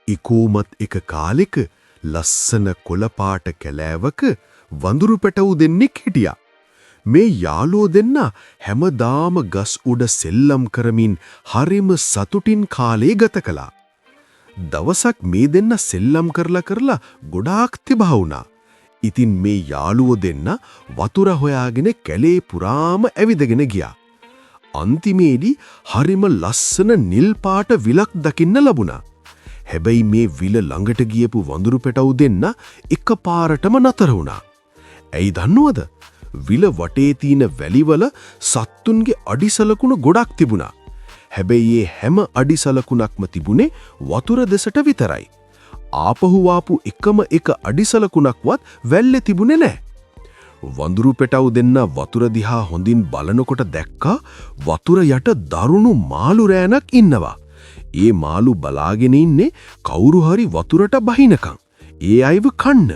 ඉකෝමත් එක කාලෙක ලස්සන කොළපාට කැලෑවක වඳුරු පැටවු දෙන්නෙක් හිටියා. මේ යාළුවෝ දෙන්න හැමදාම ගස් උඩ සෙල්ලම් කරමින් හරිම සතුටින් කාලේ ගත කළා. දවසක් මේ දෙන්න සෙල්ලම් කරලා ගොඩාක් තිබා වුණා. ඉතින් මේ යාළුවෝ දෙන්න වතුර හොයාගෙන කැලේ පුරාම ඇවිදගෙන ගියා. අන්තිමේදී හරිම ලස්සන නිල් පාට විලක් දකින්න ලැබුණා. හැබැයි මේ විල ළඟට ගියපු වඳුරු පැටවු දෙන්න එකපාරටම නතර වුණා. ඇයි දන්නවද? විල වටේ තියෙන වැලිවල සත්තුන්ගේ අඩිසලකුණ ගොඩක් තිබුණා. හැබැයි මේ හැම අඩිසලකුණක්ම තිබුණේ වතුර දෙසට විතරයි. ආපහු ආපු එකම එක අඩිසලකුණක්වත් වැල්ලේ තිබුණේ නැහැ. වඳුරු පැටවු දෙන්න වතුර දිහා හොඳින් බලනකොට දැක්කා වතුර යට දරුණු මාළු රෑනක් ඉන්නවා. ඒ මාළු බලාගෙන ඉන්නේ කවුරු හරි වතුරට බහිනකම්. ඒ අයව කන්න.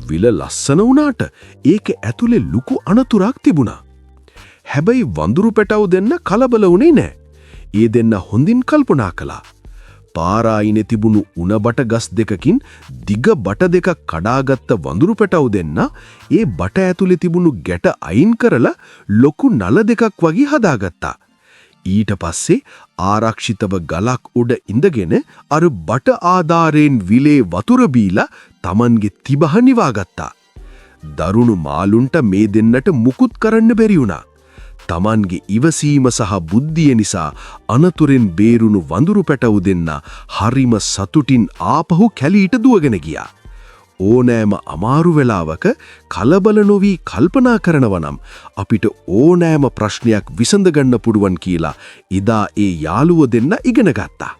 විල ලස්සන වුණාට ඒක ඇතුලේ ලুকু අනතුරක් තිබුණා. හැබැයි වඳුරු පැටවු දෙන්න කලබල වුණේ නැහැ. ඒ දෙන්න හොඳින් කල්පනා කළා. පාරායිනේ තිබුණු උණ බට ගස් දෙකකින් දිග බට දෙකක් කඩාගත්ත වඳුරු පැටවු දෙන්න ඒ බට ඇතුලේ තිබුණු ගැට අයින් කරලා ලොකු නල දෙකක් වගේ හදාගත්තා. ඊට පස්සේ ආරක්ෂිතව ගලක් උඩ ඉඳගෙන අර බට ආධාරයෙන් විලේ වතුර බීලා Tamanගේ තිබහ නිවාගත්තා. දරුණු මාළුන්ට මේ දෙන්නට මුකුත් කරන්න බැරි වුණා. Tamanගේ ඉවසීම සහ බුද්ධිය නිසා අනතුරෙන් බේරුණු වඳුරු පැටවු දෙන්න හරිම සතුටින් ආපහු කැලීට දුවගෙන ගියා. ඕනෑම අමාරු වෙලාවක කලබල නොවි කල්පනා කරනවා නම් අපිට ඕනෑම ප්‍රශ්නයක් විසඳ ගන්න පුළුවන් කියලා ඉදා ඒ යාළුවෝ දෙන්න ඉගෙන ගත්තා.